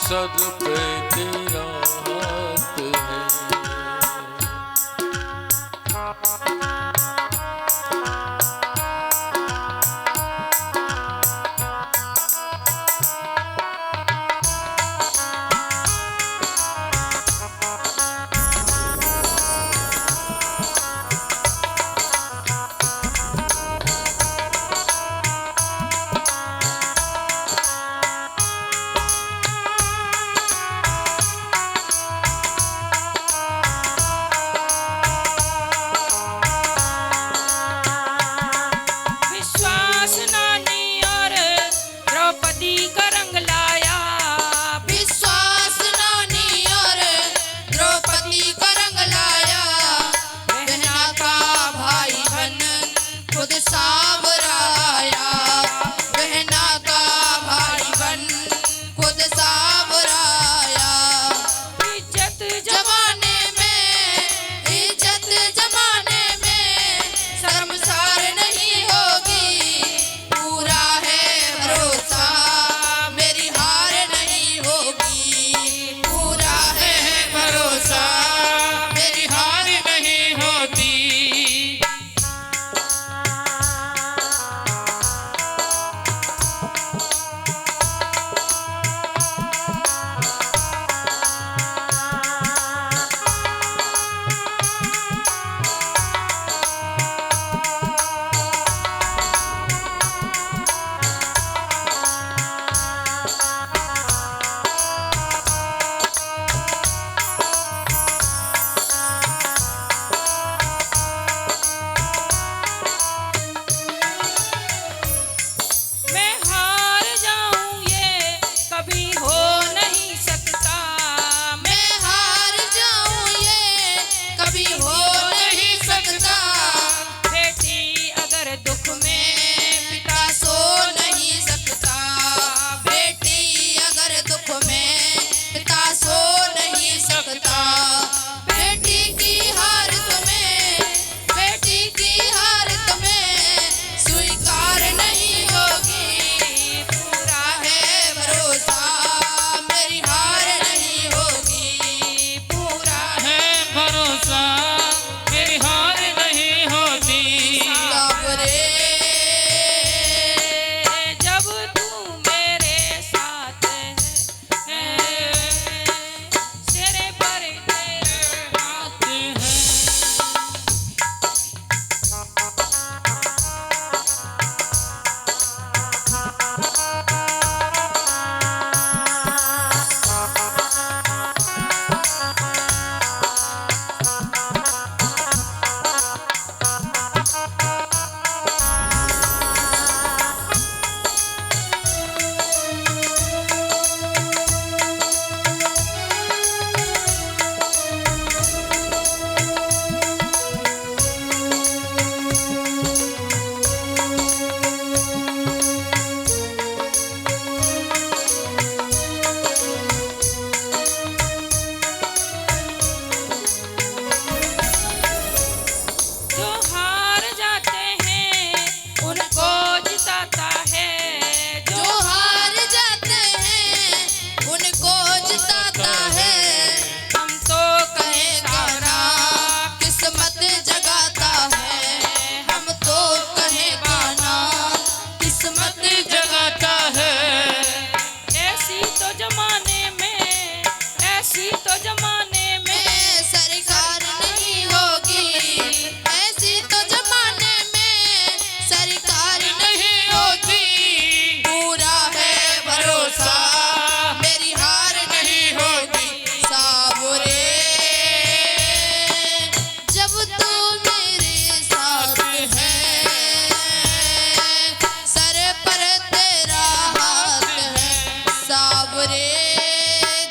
Sir पे तेरा हाथ है।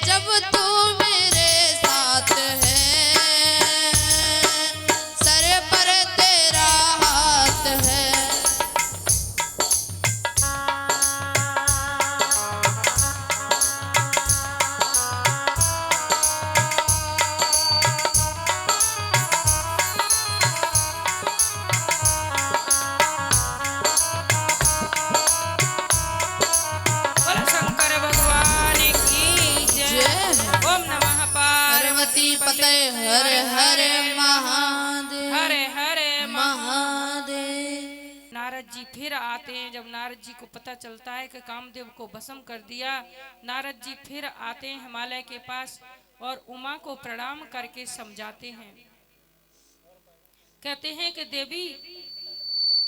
जब तू मेरे साथ पते हर हर महादेव, हरे हरे महादेव। नारद जी फिर आते हैं। जब नारद जी को पता चलता है कि कामदेव को भस्म कर दिया, नारद जी फिर आते हैं हिमालय के पास और उमा को प्रणाम करके समझाते हैं। कहते हैं कि देवी,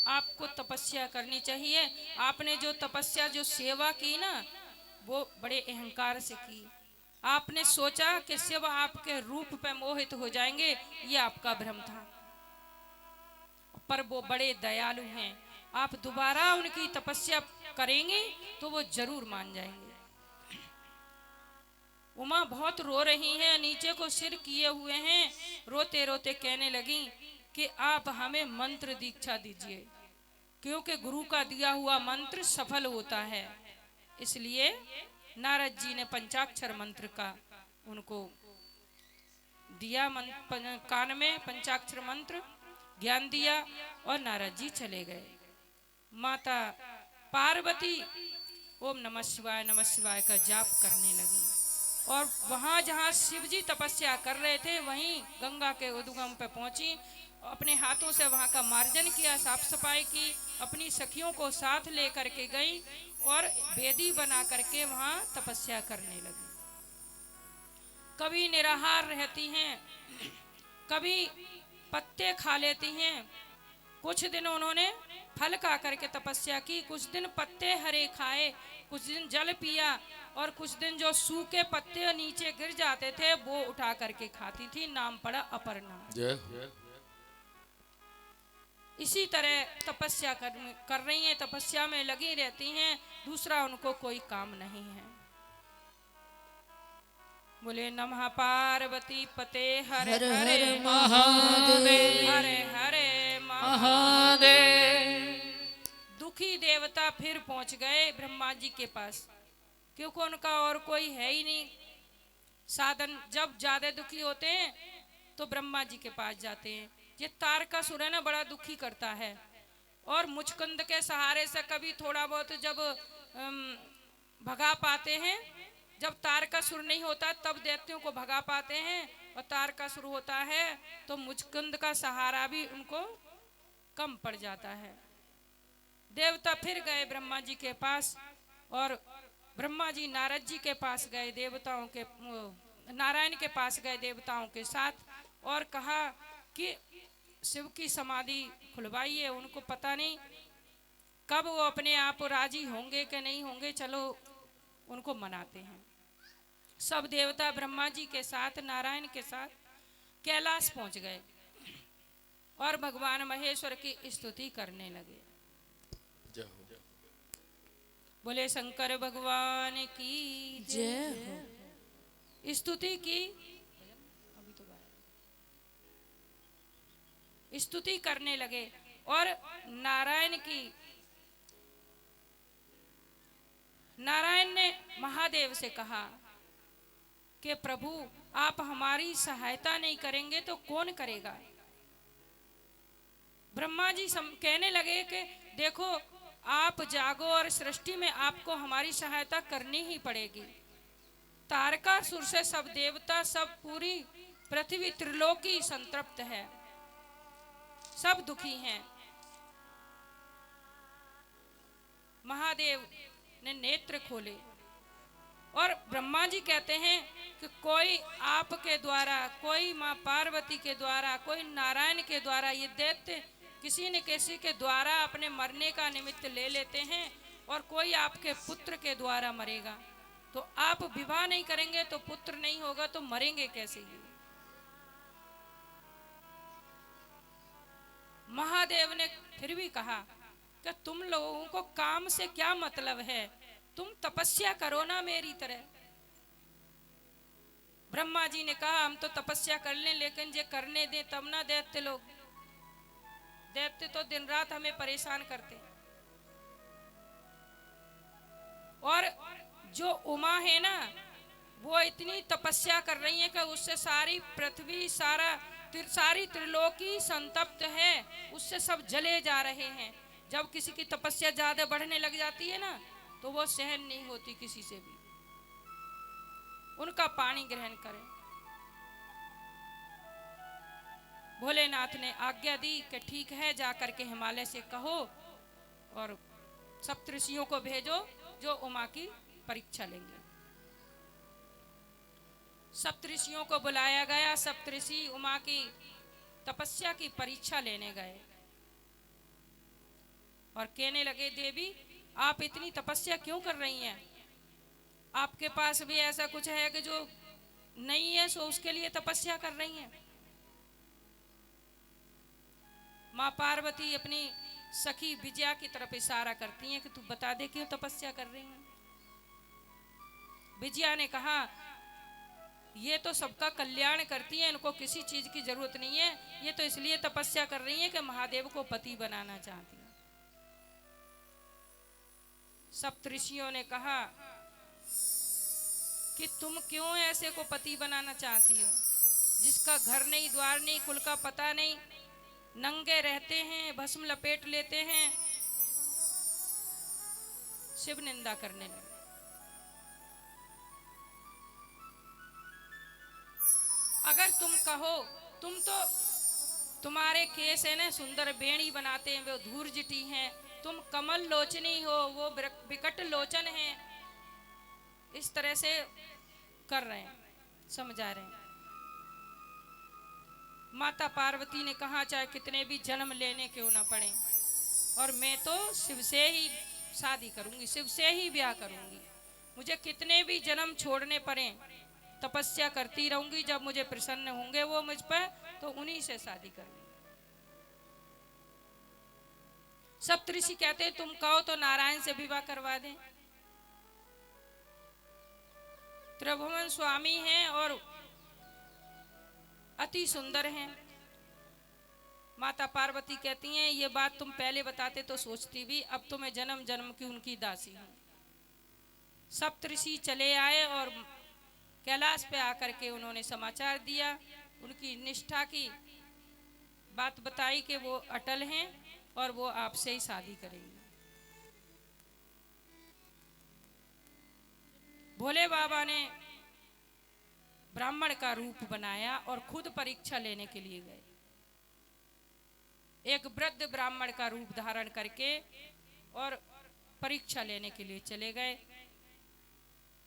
आपको तपस्या करनी चाहिए। आपने जो तपस्या, जो सेवा की ना, वो बड़े अहंकार से की। आपने सोचा कि शिव आपके रूप पे मोहित हो जाएंगे, ये आपका भ्रम था। पर वो बड़े दयालु हैं। आप दोबारा उनकी तपस्या करेंगे तो वो जरूर मान जाएंगे। उमा बहुत रो रही हैं, नीचे को सिर किए हुए हैं, रोते रोते कहने लगी कि आप हमें मंत्र दीक्षा दीजिए, क्योंकि गुरु का दिया हुआ मंत्र सफल होता है। इसलिए नारद जी ने पंचाक्षर मंत्र का उनको दिया, कान में पंचाक्षर मंत्र ज्ञान दिया और नारद जी चले गए। माता पार्वती ओम नमः शिवाय का जाप करने लगी और वहाँ जहाँ शिव जी तपस्या कर रहे थे वहीं गंगा के उद्गम पे पहुंची। अपने हाथों से वहाँ का मार्जन किया, साफ सफाई की, अपनी सखियों को साथ लेकर के गई और वेदी बना करके वहाँ तपस्या करने लगी। कभी निराहार रहती हैं, कभी पत्ते खा लेती हैं। कुछ दिन उन्होंने फल खा करके तपस्या की, कुछ दिन पत्ते हरे खाए, कुछ दिन जल पिया और कुछ दिन जो सूखे पत्ते नीचे गिर जाते थे वो उठा करके खाती थी। नाम पड़ा अपर्णा। इसी तरह तपस्या कर रही हैं, तपस्या में लगी रहती हैं, दूसरा उनको कोई काम नहीं है। बोले नमः पार्वती पते हरे हर हरे हर महादेव, हरे हरे महादेव। दुखी देवता फिर पहुंच गए ब्रह्मा जी के पास, क्योंकि उनका और कोई है ही नहीं साधन। जब ज्यादा दुखी होते हैं तो ब्रह्मा जी के पास जाते हैं। ये तारकासुर है ना, बड़ा दुखी करता है और मुचकुंद के सहारे से कभी थोड़ा बहुत जब भगा पाते हैं, जब तारकासुर नहीं होता तब दैत्यों को भगा पाते हैं, और तारकासुर होता है तो मुचकुंद का सहारा भी उनको कम पड़ जाता है। देवता फिर गए ब्रह्मा जी के पास और ब्रह्मा जी नारद जी के पास गए, देवताओं के नारायण के पास गए देवताओं के साथ और कहा कि शिव की समाधि खुलवाइए। उनको पता नहीं कब वो अपने आप राजी होंगे कि नहीं होंगे, चलो उनको मनाते हैं। सब देवता ब्रह्मा जी के साथ नारायण के साथ कैलाश पहुंच गए और भगवान महेश्वर की स्तुति करने लगे। बोले शंकर भगवान की जय हो। स्तुति की, स्तुति करने लगे और नारायण ने महादेव से कहा कि प्रभु आप हमारी सहायता नहीं करेंगे तो कौन करेगा। ब्रह्मा जी कहने लगे कि देखो आप जागो और सृष्टि में आपको हमारी सहायता करनी ही पड़ेगी। तारकासुर से सब देवता, सब पूरी पृथ्वी त्रिलोकी संतृप्त है, सब दुखी हैं। महादेव ने नेत्र खोले और ब्रह्मा जी कहते हैं कि कोई आपके द्वारा, कोई माँ पार्वती के द्वारा, कोई नारायण के द्वारा, ये दैत्य किसी न किसी के द्वारा अपने मरने का निमित्त ले लेते हैं और कोई आपके पुत्र के द्वारा मरेगा। तो आप विवाह नहीं करेंगे तो पुत्र नहीं होगा तो मरेंगे कैसे ये। महादेव ने फिर भी कहा कि तुम लोगों को काम से क्या मतलब है, तुम तपस्या करो ना मेरी तरह। ब्रह्मा जी ने कहा हम तो तपस्या कर लें, लेकिन ये करने दें तब ना दैत्य लोग। दैत्य तो दिन रात हमें परेशान करते हैं। और जो उमा है ना, वो इतनी तपस्या कर रही है कि उससे सारी पृथ्वी, सारी त्रिलोकी संतप्त है, उससे सब जले जा रहे हैं। जब किसी की तपस्या ज्यादा बढ़ने लग जाती है ना तो वो सहन नहीं होती किसी से भी। उनका पानी ग्रहण करें। भोलेनाथ ने आज्ञा दी कि ठीक है, जा करके हिमालय से कहो और सप्तऋषियों को भेजो जो उमा की परीक्षा लेंगे। सप्तऋषियों को बुलाया गया। सप्तऋषि उमा की तपस्या की परीक्षा लेने गए और कहने लगे, देवी आप इतनी तपस्या क्यों कर रही हैं? आपके पास भी ऐसा कुछ है कि जो नहीं है सो उसके लिए तपस्या कर रही हैं? माँ पार्वती अपनी सखी विजया की तरफ इशारा करती हैं कि तू बता दे क्यों तपस्या कर रही हैं। विजया ने कहा, ये तो सबका कल्याण करती हैं, इनको किसी चीज की जरूरत नहीं है, ये तो इसलिए तपस्या कर रही हैं कि महादेव को पति बनाना चाहती हैं। सप्तऋषियों ने कहा कि तुम क्यों ऐसे को पति बनाना चाहती हो, जिसका घर नहीं, द्वार नहीं, कुल का पता नहीं, नंगे रहते हैं, भस्म लपेट लेते हैं। शिव निंदा करने लगे। अगर तुम कहो, तुम तो तुम्हारे केस है ना सुंदर बेणी बनाते हैं, वो धूर्जटी हैं, तुम कमल लोचनी हो, वो विकट लोचन है, इस तरह से कर रहे हैं, समझा रहे हैं। माता पार्वती ने कहा चाहे कितने भी जन्म लेने क्यों ना पड़े, और मैं तो शिव से ही शादी करूंगी, शिव से ही ब्याह करूंगी, मुझे कितने भी जन्म छोड़ने पड़े, तपस्या करती रहूंगी, जब मुझे प्रसन्न होंगे वो मुझ पर तो उन्हीं से शादी करूंगी। सप्तऋषि कहते हैं तुम कहो तो नारायण से विवाह करवा दें। त्रिभुवन स्वामी हैं और अति सुंदर हैं। माता पार्वती कहती हैं ये बात तुम पहले बताते तो सोचती भी, अब तो मैं जन्म जन्म की उनकी दासी हूं। सप्तऋषि चले आए और कैलाश पे आकर के उन्होंने समाचार दिया, उनकी निष्ठा की बात बताई कि वो अटल हैं और वो आपसे ही शादी करेंगे। भोले बाबा ने ब्राह्मण का रूप बनाया और खुद परीक्षा लेने के लिए गए। एक वृद्ध ब्राह्मण का रूप धारण करके और परीक्षा लेने के लिए चले गए।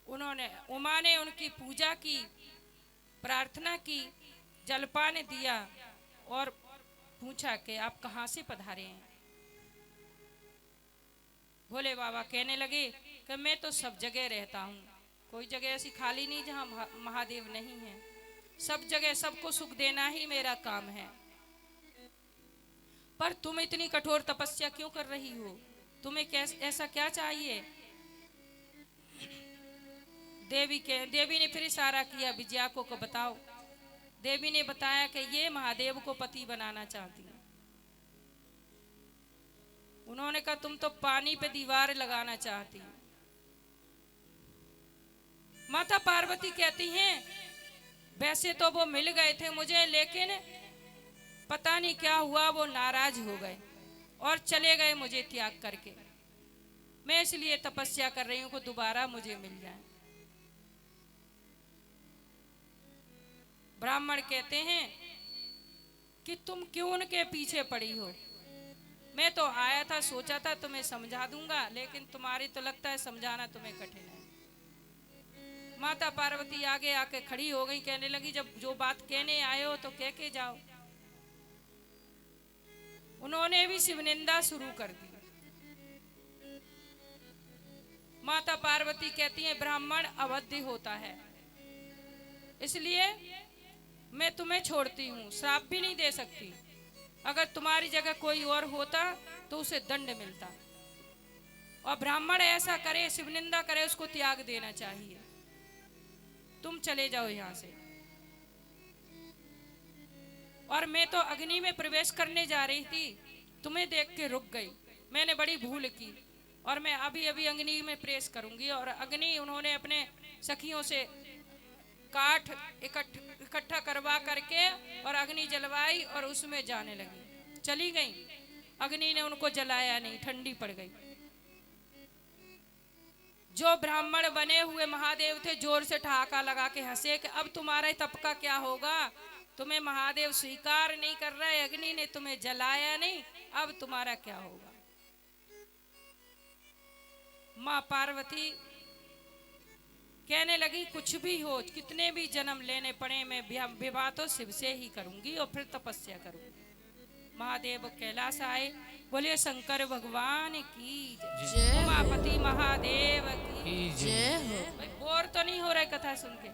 उमा ने उनकी पूजा की, प्रार्थना की, जलपान दिया और पूछा कि आप कहाँ से पधारे हैं। भोले बाबा कहने लगे कि मैं तो सब जगह रहता हूँ, कोई जगह ऐसी खाली नहीं जहाँ महादेव नहीं है, सब जगह सबको सुख देना ही मेरा काम है। पर तुम इतनी कठोर तपस्या क्यों कर रही हो, तुम्हें ऐसा क्या चाहिए? देवी ने फिर इशारा किया विजया को बताओ। देवी ने बताया कि ये महादेव को पति बनाना चाहती है। उन्होंने कहा तुम तो पानी पे दीवार लगाना चाहती हो। माता पार्वती कहती हैं वैसे तो वो मिल गए थे मुझे, लेकिन पता नहीं क्या हुआ, वो नाराज हो गए और चले गए मुझे त्याग करके। मैं इसलिए तपस्या कर रही हूं कि दोबारा मुझे मिल जाए। ब्राह्मण कहते हैं कि तुम क्यों उनके पीछे पड़ी हो? मैं तो आया था, सोचा था तुम्हें समझा दूंगा, लेकिन तुम्हारी तो लगता है समझाना तुम्हें कठिन है। माता पार्वती आगे आके खड़ी हो गई, कहने लगी जब जो बात कहने आए हो तो कह के जाओ। उन्होंने भी शिवनिंदा शुरू कर दी। माता पार्वती कहती हैं ब्राह्मण अवध्य होता है, इसलिए मैं तुम्हें छोड़ती हूँ, श्राप भी नहीं दे सकती। अगर तुम्हारी जगह कोई और होता तो उसे दंड मिलता, और ब्राह्मण ऐसा करे, शिवनिंदा करे, उसको त्याग देना चाहिए। तुम चले जाओ यहाँ से। और मैं तो अग्नि में प्रवेश करने जा रही थी, तुम्हें देख के रुक गई, मैंने बड़ी भूल की, और मैं अभी अभी अग्नि में प्रवेश करूंगी। और अग्नि उन्होंने अपने सखियों से काठ इकट्ठा करवा करके और अग्नि जलवाई और उसमें जाने लगी। चली गई, अग्नि ने उनको जलाया नहीं, ठंडी पड़ गई। जो ब्राह्मण बने हुए महादेव थे जोर से ठहाका लगा के हंसे कि अब तुम्हारे तप का क्या होगा, तुम्हें महादेव स्वीकार नहीं कर रहा है, अग्नि ने तुम्हें जलाया नहीं, अब तुम्हारा क्या होगा। माँ पार्वती कहने लगी कुछ भी हो, कितने भी जन्म लेने पड़े, मैं विवाह तो शिव से ही करूंगी और फिर तपस्या करूंगी। महादेव कैलाश आए, बोलिए शंकर भगवान की जय हो। उमापति महादेव की जय हो। भाई बोर तो नहीं हो रहा है कथा सुन के?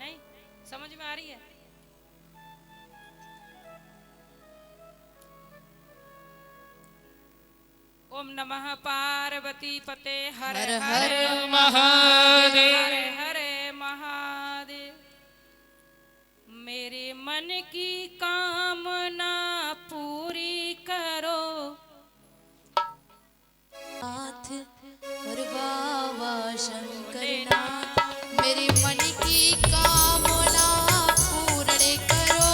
नहीं समझ में आ रही है? ओम नमः पार्वती पते हर हर हर हर महादेव। हर हर महादेव। मेरे मन की कामना पूरी करो, नाथ और बाबा शंकर नाथ, मेरे मन की कामना पूर्ण करो,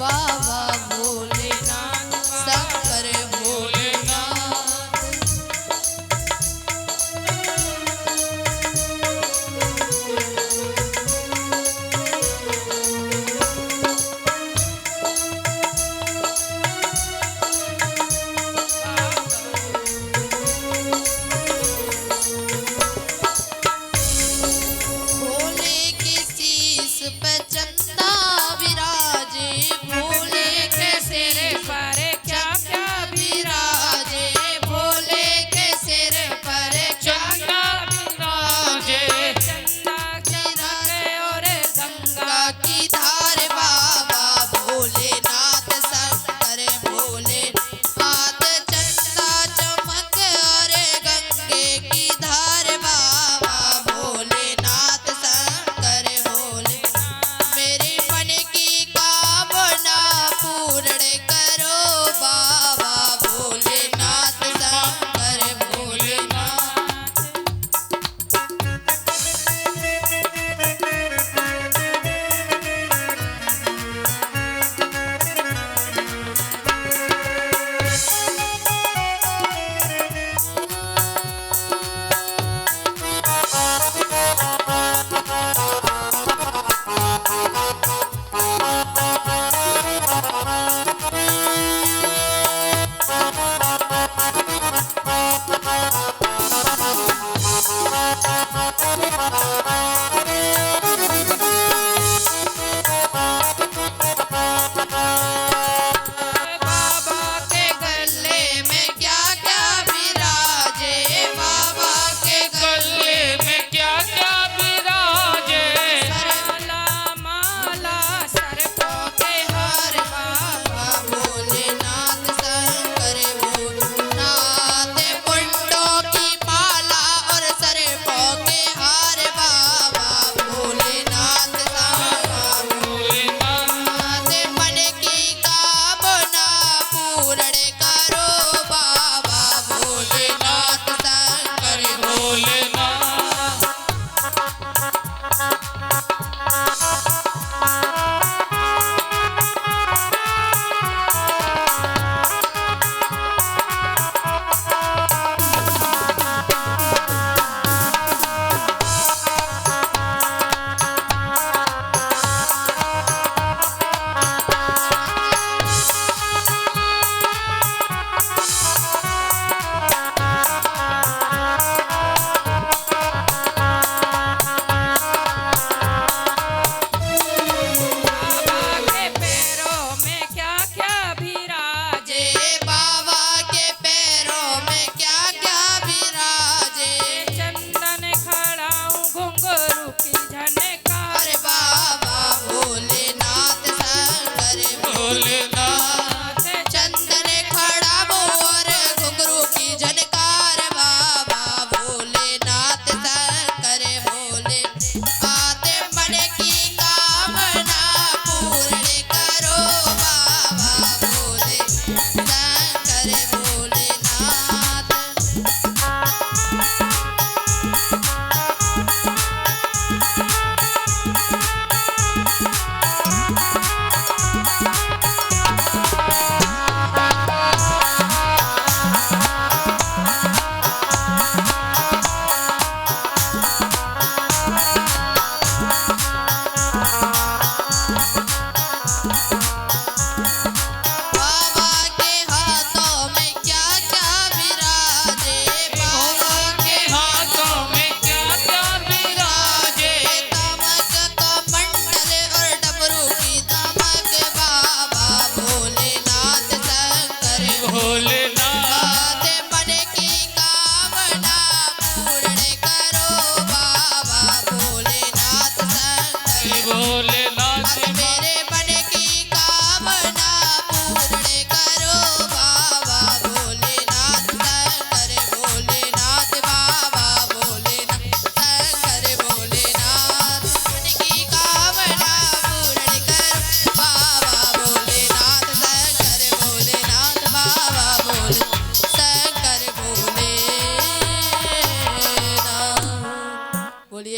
बाबा भोलेनाथ शंकर भोलेनाथ।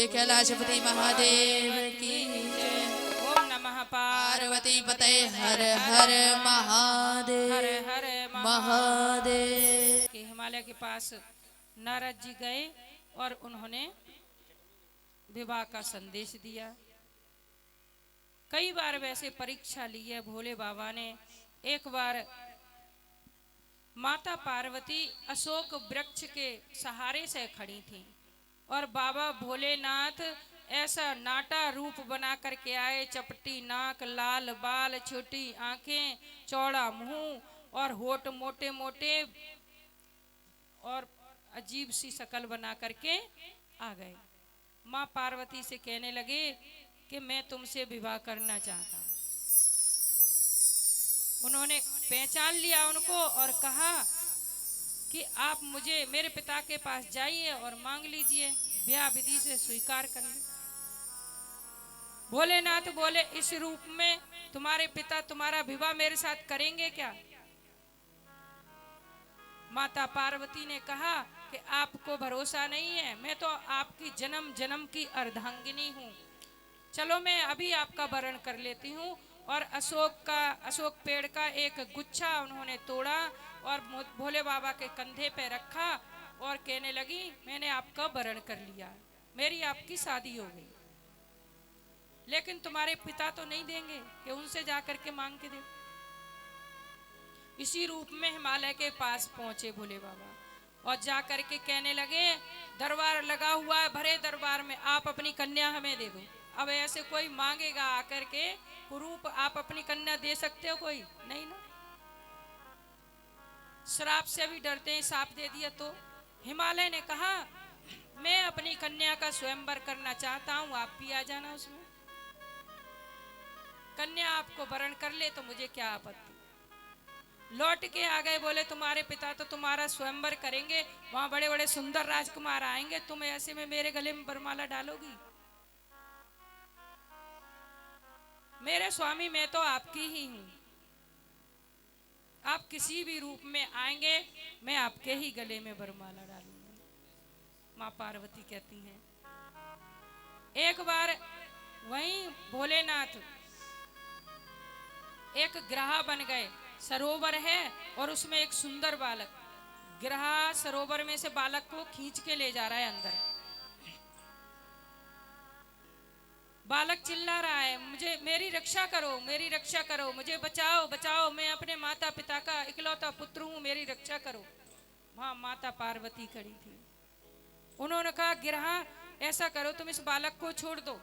बोलिए कैलाशपति महादेव की जय। ओम नमः पार्वती पते हर हर महादेव हर हर महादेव। के हिमालय के पास नारद जी गए और उन्होंने विवाह का संदेश दिया। कई बार वैसे परीक्षा ली है भोले बाबा ने। एक बार माता पार्वती अशोक वृक्ष के सहारे से खड़ी थी और बाबा भोलेनाथ ऐसा नाटा रूप बना करके आए, चपटी नाक, लाल बाल, छोटी आंखें, चौड़ा मुंह और होठ मोटे मोटे और अजीब सी शक्ल बना करके आ गए। माँ पार्वती से कहने लगे कि मैं तुमसे विवाह करना चाहता हूँ। उन्होंने पहचान लिया उनको और कहा कि आप मुझे मेरे पिता के पास जाइए और मांग लीजिए, ब्याह विधि से स्वीकार कर ले। भोलेनाथ बोले इस रूप में तुम्हारे पिता तुम्हारा विवाह मेरे साथ करेंगे क्या? माता पार्वती ने कहा कि आपको भरोसा नहीं है, मैं तो आपकी जन्म जन्म की अर्धांगिनी हूँ। चलो मैं अभी आपका वरण कर लेती हूँ। और अशोक पेड़ का एक गुच्छा उन्होंने तोड़ा और भोले बाबा के कंधे पे रखा और कहने लगी मैंने आपका वरण कर लिया, मेरी आपकी शादी हो गई। लेकिन तुम्हारे पिता तो नहीं देंगे कि उनसे जाकर के मांग के दे। इसी रूप में हिमालय के पास पहुंचे भोले बाबा और जाकर के कहने लगे दरबार लगा हुआ है, भरे दरबार में आप अपनी कन्या हमें दे दो। अब ऐसे कोई मांगेगा आकर के कुरूप, आप अपनी कन्या दे सकते हो? कोई नहीं ना। श्राप से भी डरते हैं, साप दे दिया तो। हिमालय ने कहा मैं अपनी कन्या का स्वयंवर करना चाहता हूं, आप भी आ जाना उसमें। कन्या आपको वरण कर ले तो मुझे क्या आपत्ति। लौट के आ गए, बोले तुम्हारे पिता तो तुम्हारा स्वयंवर करेंगे, वहां बड़े बड़े सुंदर राजकुमार आएंगे, तुम ऐसे में मेरे गले में वरमाला डालोगी? मेरे स्वामी मैं तो आपकी ही हूं, आप किसी भी रूप में आएंगे मैं आपके ही गले में वरमाला डालूंगी। माँ पार्वती कहती हैं एक बार वहीं भोलेनाथ एक ग्रहा बन गए, सरोवर है और उसमें एक सुंदर बालक, ग्रहा सरोवर में से बालक को खींच के ले जा रहा है अंदर। बालक चिल्ला रहा है मुझे मेरी रक्षा करो, मेरी रक्षा करो, मुझे बचाओ बचाओ, मैं अपने माता पिता का इकलौता पुत्र हूँ, मेरी रक्षा करो। वहां माता पार्वती खड़ी थी। उन्होंने कहा गिरहा ऐसा करो तुम इस बालक को छोड़ दो,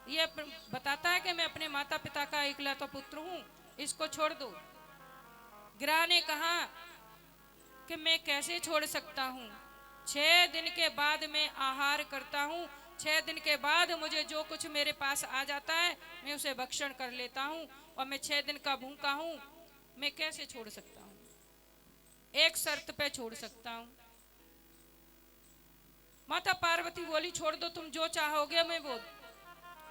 ये बताता है कि मैं अपने माता पिता का इकलौता पुत्र हूँ, इसको छोड़ दो। गिरहा ने कहा कि मैं कैसे छोड़ सकता हूँ, 6 दिन के बाद मैं आहार करता हूँ, 6 दिन के बाद मुझे जो कुछ मेरे पास आ जाता है मैं उसे भक्षण कर लेता हूँ और मैं 6 दिन का भूखा हूँ, मैं कैसे छोड़ सकता हूँ? एक शर्त पे छोड़ सकता हूँ। माता पार्वती बोली छोड़ दो, तुम जो चाहोगे मैं वो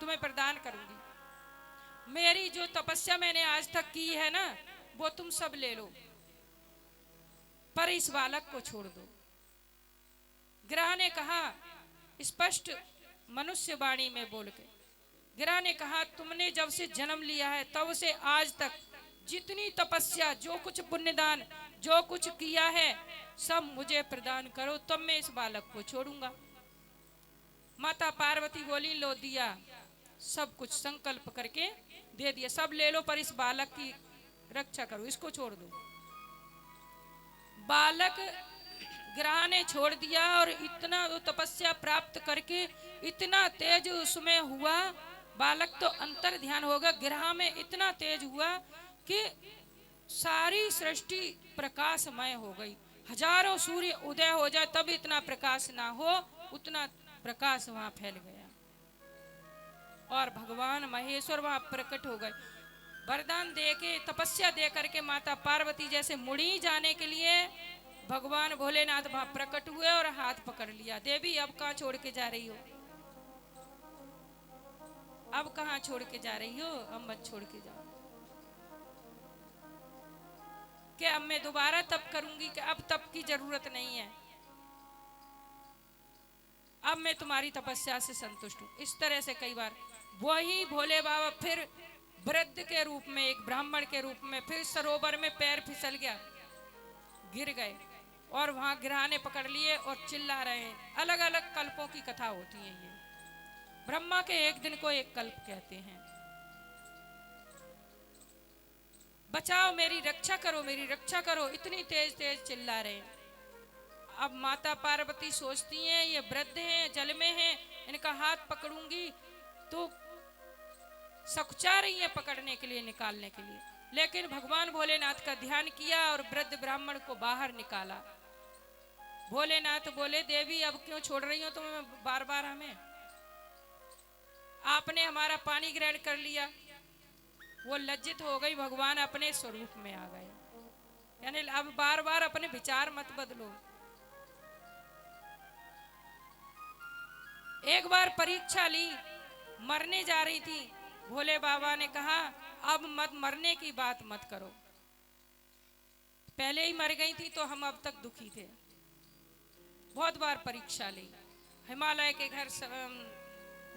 तुम्हें प्रदान करूंगी। मेरी जो तपस्या मैंने आज तक की है ना वो तुम सब ले लो, पर इस बालक को छोड़ दो। गिरहा ने कहा स्पष्ट मनुष्य वाणी में बोल के, गिरहा ने कहा तुमने जब से जन्म लिया है तब से आज तक जितनी तपस्या, जो कुछ पुण्यदान, जो कुछ किया है सब मुझे प्रदान करो, तब मैं इस बालक को छोड़ूंगा। माता पार्वती बोली लो दिया, सब कुछ संकल्प करके दे दिया, सब ले लो पर इस बालक की रक्षा करो, इसको छोड़ दो। बालक गिरहा ने छोड़ दिया और इतना वो तपस्या प्राप्त करके इतना तेज उसमें हुआ, बालक तो अंतर ध्यान होगा, गिरहा में इतना तेज हुआ कि सारी सृष्टि प्रकाशमय हो गई। हजारों सूर्य उदय हो जाए तब इतना प्रकाश ना हो, उतना प्रकाश वहां फैल गया और भगवान महेश्वर वहां प्रकट हो गए। वरदान दे के, तपस्या दे करके माता पार्वती जैसे मुड़ी जाने के लिए भगवान भोलेनाथ वहां प्रकट हुए और हाथ पकड़ लिया। देवी अब कहाँ छोड़ के जा रही हो, अब कहाँ छोड़ के जा रही हो, अब मत छोड़ के जाओ। कि अब मैं दोबारा तप करूंगी, कि अब तप की जरूरत नहीं है, अब मैं तुम्हारी तपस्या से संतुष्ट हूँ। इस तरह से कई बार वही भोले बाबा फिर वृद्ध के रूप में, एक ब्राह्मण के रूप में फिर सरोवर में पैर फिसल गया, गिर गए और वहां गिरहाने पकड़ लिए और चिल्ला रहे हैं। अलग अलग कल्पों की कथा होती है ये। ब्रह्मा के एक दिन को एक कल्प कहते हैं। बचाओ, मेरी रक्षा करो, मेरी रक्षा करो, इतनी तेज तेज चिल्ला रहे हैं। अब माता पार्वती सोचती हैं ये वृद्ध हैं, जल में हैं, इनका हाथ पकड़ूंगी तो सकुचा रही है पकड़ने के लिए, निकालने के लिए। लेकिन भगवान भोलेनाथ का ध्यान किया और वृद्ध ब्राह्मण को बाहर निकाला। भोलेनाथ बोले, देवी अब क्यों छोड़ रही हो तुम बार बार हमें? आपने हमारा पानी ग्रहण कर लिया। वो लज्जित हो गई, भगवान अपने स्वरूप में आ गए। यानी अब बार बार अपने विचार मत बदलो। एक बार परीक्षा ली, मरने जा रही थी। भोले बाबा ने कहा अब मत, मरने की बात मत करो, पहले ही मर गई थी तो हम अब तक दुखी थे। बहुत बार परीक्षा ली। हिमालय के घर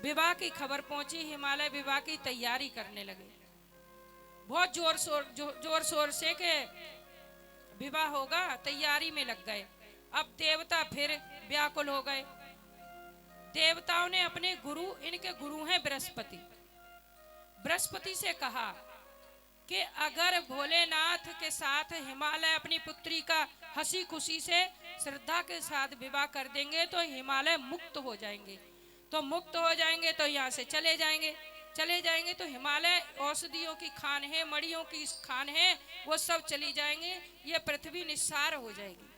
विवाह की खबर पहुंची, हिमालय विवाह की तैयारी करने लगे। बहुत जोर शोर से के विवाह होगा, तैयारी में लग गए। अब देवता फिर व्याकुल हो गए। देवताओं ने अपने गुरु, इनके गुरु हैं बृहस्पति, बृहस्पति से कहा कि अगर भोलेनाथ के साथ हिमालय अपनी पुत्री का हंसी खुशी से श्रद्धा के साथ विवाह कर देंगे तो हिमालय मुक्त हो जाएंगे। तो मुक्त हो जाएंगे तो यहाँ से चले जाएंगे तो हिमालय औषधियों की खान है, मड़ियों की खान है, वो सब चली जाएंगे, ये पृथ्वी निस्सार हो जाएगी।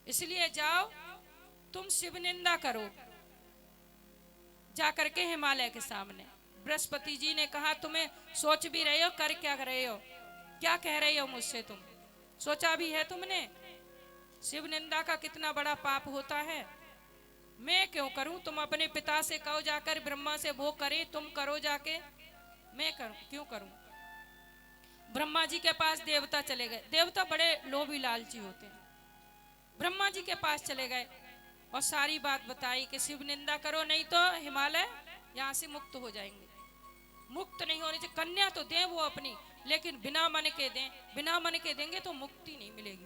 इसलिए जाओ तुम शिव निंदा करो जाकर के हिमालय के सामने। बृहस्पति जी ने कहा तुम्हें सोच भी रहे हो, कर क्या रहे हो, क्या कह रहे हो मुझसे? तुम सोचा भी है तुमने शिव निंदा का कितना बड़ा पाप होता है? मैं क्यों करूं? तुम अपने पिता से कहो जाकर, ब्रह्मा से वो करे, तुम करो जाके, मैं करूं क्यों करूं? ब्रह्मा जी के पास देवता चले गए। देवता बड़े लोभी लालची होते हैं। ब्रह्मा जी के पास चले गए और सारी बात बताई कि शिव निंदा करो नहीं तो हिमालय यहाँ से मुक्त हो जाएंगे। मुक्त नहीं होने से कन्या तो दें वो अपनी, लेकिन बिना मन के दें, बिना मन के देंगे तो मुक्ति नहीं मिलेगी।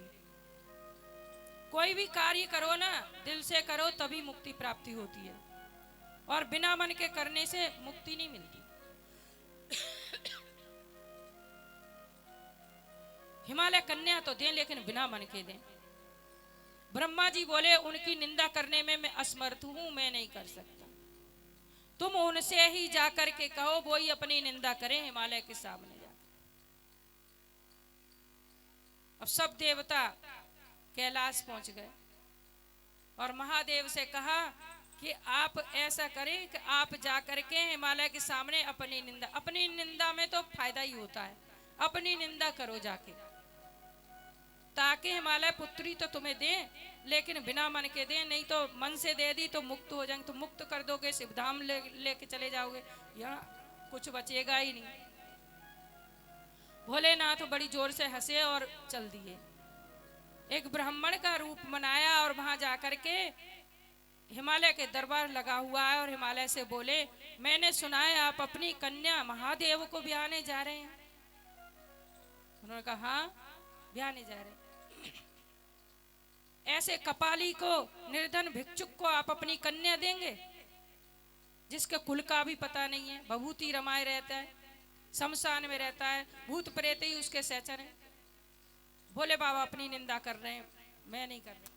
कोई भी कार्य करो ना, दिल से करो तभी मुक्ति प्राप्ति होती है, और बिना मन के करने से मुक्ति नहीं मिलती। हिमालय कन्या तो दें लेकिन बिना मन के दें। ब्रह्मा जी बोले उनकी निंदा करने में मैं असमर्थ हूं, मैं नहीं कर सकता। तुम उनसे ही जाकर के कहो, वो ही अपनी निंदा करें हिमालय के सामने जाकर। अब सब देवता कैलाश पहुंच गए और महादेव से कहा कि आप ऐसा करें कि आप जाकर के हिमालय के सामने अपनी निंदा में तो फायदा ही होता है, अपनी निंदा करो जाके, ताकि हिमालय पुत्री तो तुम्हें दे लेकिन बिना मन के दे, नहीं तो मन से दे दी तो मुक्त हो जाएंगे, तो मुक्त कर दोगे, शिवधाम लेके चले जाओगे, यहाँ कुछ बचेगा ही नहीं। भोलेनाथ बड़ी जोर से हंसे और चल दिए। एक ब्राह्मण का रूप बनाया और वहां जाकर के हिमालय के दरबार लगा हुआ है और हिमालय से बोले मैंने सुना है आप अपनी कन्या महादेव को ब्याहने जा रहे हैं। उन्होंने कहा हाँ ब्याहने जा रहे हैं। ऐसे कपाली को, निर्धन भिक्षुक को आप अपनी कन्या देंगे जिसके कुल का भी पता नहीं है, भभूति रमाए रहता है, शमशान में रहता है, भूत प्रेत ही उसके सहचर हैं। भोले बाबा अपनी निंदा कर रहे हैं, मैं नहीं कर रही।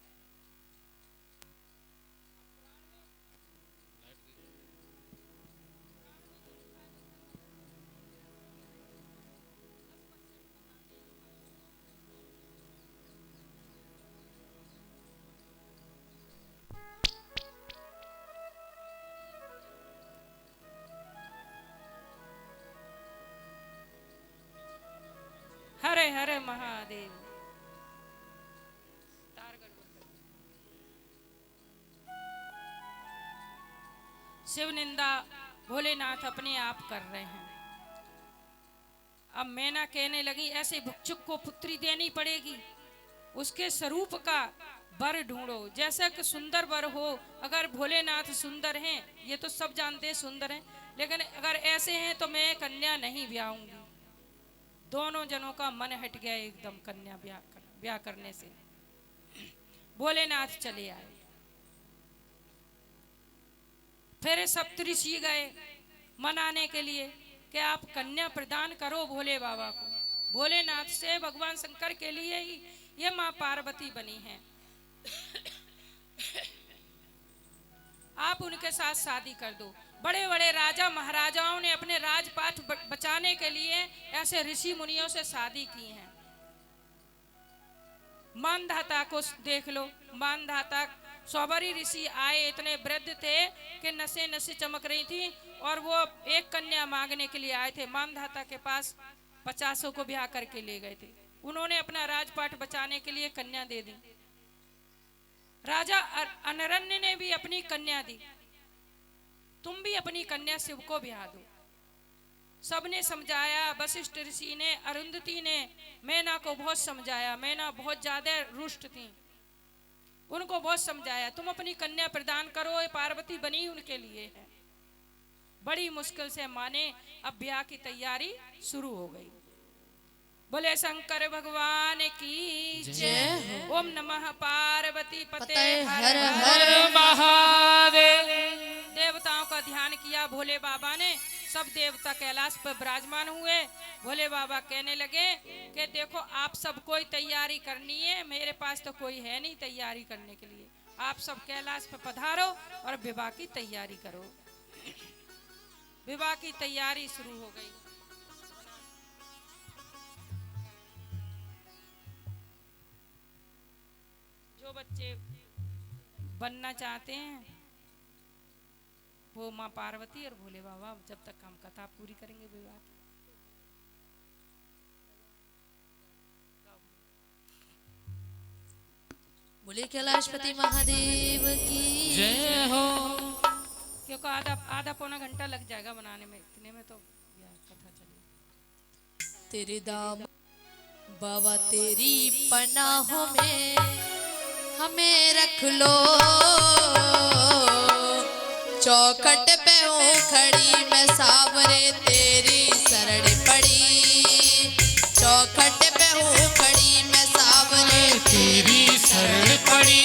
हरे हरे महादेव। शिव निंदा भोलेनाथ अपने आप कर रहे हैं। अब मैना कहने लगी ऐसे भिक्षुक को पुत्री देनी पड़ेगी, उसके स्वरूप का वर ढूंढो, जैसा कि सुंदर वर हो। अगर भोलेनाथ सुंदर हैं, ये तो सब जानते हैं सुंदर हैं, लेकिन अगर ऐसे हैं तो मैं कन्या नहीं ब्याहूंगी। दोनों जनों का मन हट गया एकदम कन्या ब्याह करने से। भोलेनाथ चले आए। फिर सप्तऋषि गए मनाने के लिए कि आप कन्या प्रदान करो भोले बाबा को। भोलेनाथ से भगवान शंकर के लिए ही ये माँ पार्वती बनी है, आप उनके साथ शादी कर दो। बड़े बड़े राजा महाराजाओं ने अपने राजपाट बचाने के लिए ऐसे ऋषि मुनियों से शादी की है। मानधाता को देख लो, मानधाता सौबरी ऋषि आए, इतने वृद्ध थे कि नसें नसें चमक रही थी, और वो एक कन्या मांगने के लिए आए थे। मानधाता के पास 50 को ब्याह करके ले गए थे। उन्होंने अपना राजपाट बचाने के लिए कन्या दे दी। राजा अनरण्य ने भी अपनी कन्या दी, तुम भी अपनी कन्या शिव को ब्याह दो। सबने समझाया, वशिष्ठ ऋषि ने, अरुंधति ने मैना को बहुत समझाया। मैना बहुत ज्यादा रुष्ट थी, उनको बहुत समझाया, तुम अपनी कन्या प्रदान करो, ये पार्वती बनी उनके लिए है। बड़ी मुश्किल से माने। अब ब्याह की तैयारी शुरू हो गई। बोले शंकर भगवान की जय। ओम नमः पार्वती पते हर हर महादेव। देवताओं का ध्यान किया भोले बाबा ने। सब देवता कैलाश पर विराजमान हुए। भोले बाबा कहने लगे कि देखो, आप सब कोई तैयारी करनी है, मेरे पास तो कोई है नहीं तैयारी करने के लिए। आप सब कैलाश पर पधारो और विवाह की तैयारी करो। विवाह की तैयारी शुरू हो गई। जो बच्चे बनना चाहते हैं वो माँ पार्वती और भोले बाबा, जब तक हम कथा पूरी करेंगे विवाह की। बोले कैलाशपति महादेव की जय हो। क्योंकि आधा पौना घंटा लग जाएगा बनाने में, इतने में तो कथा चलेगी। तेरे दाम बाबा तेरी पनाहों में हमें रख लो। चौखट पे हूँ खड़ी मैं सावरे तेरी शरण पड़ी। चौखट पे हूँ खड़ी मैं सावरे तेरी शरण पड़ी।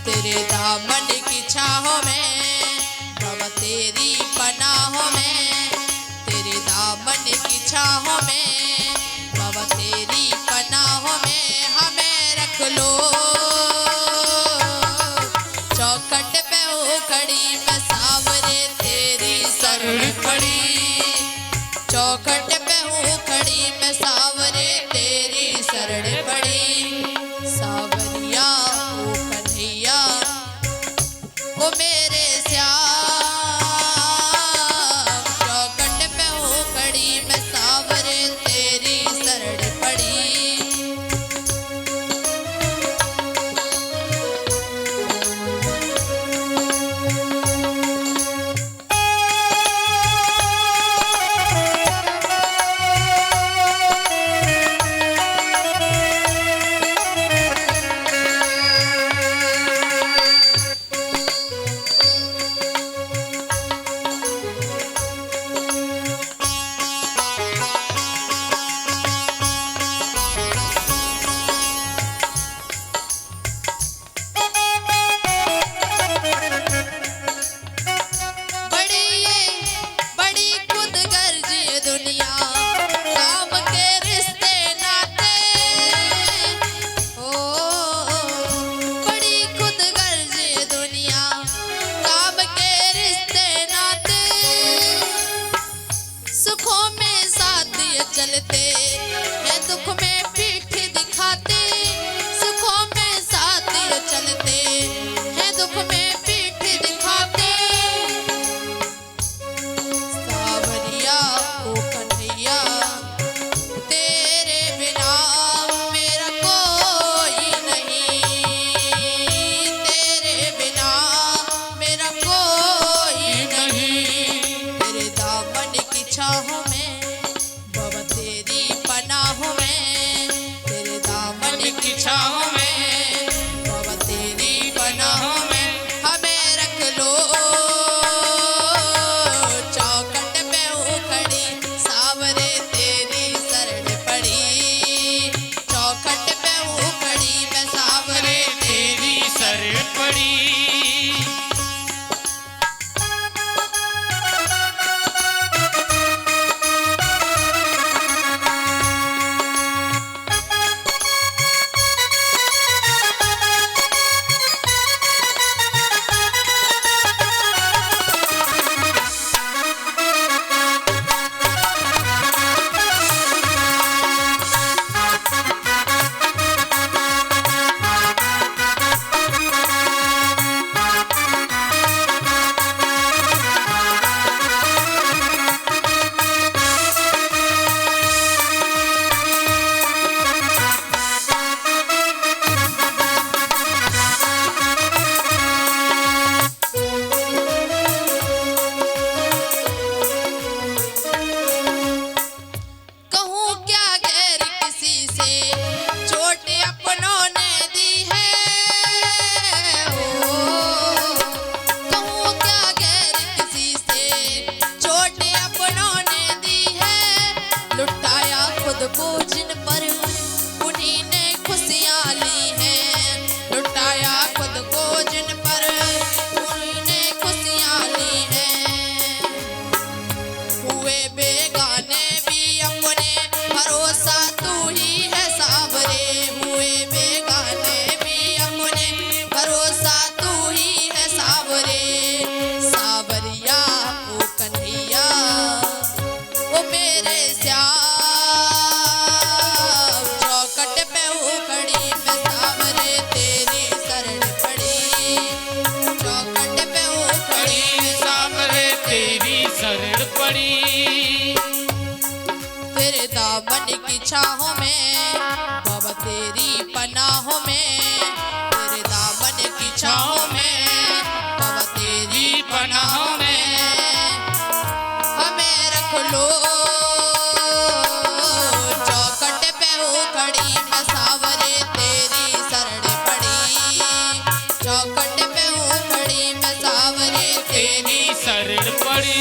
तेरे दामन की छाहों में बाबा तेरी पनाहों में। तेरे दामन की छाहों में बाबा तेरी पनाहों में हमें रख लो। चौखट पे हो खड़ी मैं सावरे तेरी शरण पड़ी। चौखट पे हो खड़ी मैं सावरे तेरी शरण पड़ी। सावरिया ओ कन्हैया ओ मेरे श्याम। चौखट पे हो खड़ी मैं सावरे तेरी शरण पड़ी। पड़ी। कहूँ क्या गैर किसी से चोट अपनों ने दी है। कहूँ क्या गैर किसी से चोट अपनों ने दी है। लुटाया खुद को जिन पर उन्हीं ने खुशियाँ ली हैं। लुटाया खुद को जिन पर उन्हीं ने खुशियाँ ली हैं। हुए बेगाने भी अपने भरोसा तू ही है सावरे। हुए बेगाने भी अपने भरोसा तू ही है सावरे। सावरिया ओ कन्हैया ओ मेरे श्याम, चौखट पे हूँ खड़ी मैं सावरे तेरी शरण पड़ी। चौखट पे हूँ खड़ी मैं सावरे तेरी शरण पड़ी। तेरे दामन की छाहों में बाबा तेरी पनाहों में। तेरे दामन की छाहों में बाबा तेरी पनाहों में हमें रख लो। चौखट पे हूँ खड़ी मैं सावरे तेरी शरण पड़ी। चौखट पे हूँ खड़ी मैं सावरे तेरी शरण पड़ी।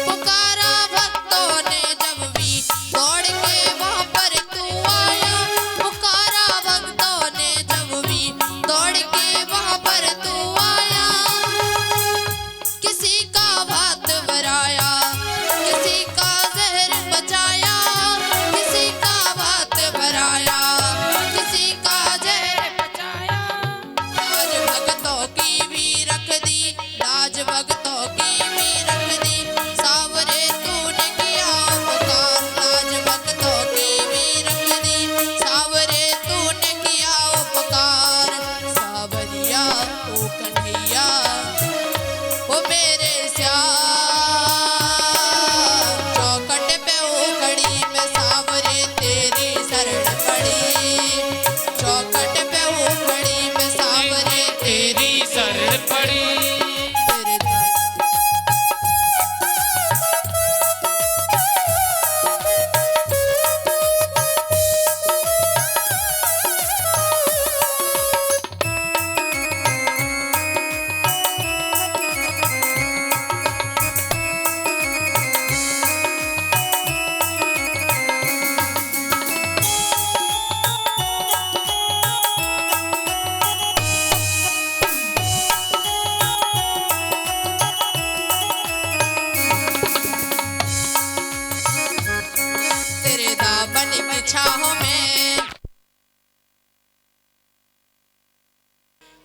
पुकारा भक्तों ने जब भी दौड़ के वहाँ पर तू आया। पुकारा भक्तों ने जब भी दौड़ के वहाँ पर तू आया। किसी का भात भराया, किसी का जहर बचाया। किसी का भात भराया, किसी का जहर बचाया। लाज भक्तों की भी रख दी, लाज भक्तों की भी रख दी। सावरे तूने किया उपकार, लाज भक्तों की भी रख दी। सावरे तूने किया उपकार। सावरिया ओ कन्हैया ओ मेरे श्याम, चौखट पे हूँ खड़ी मैं सावरे तेरी शरण पड़ी। चौखट पे हूँ खड़ी मैं सावरे तेरी शरण पड़ी। तेरे तेरे दामन की छाहों में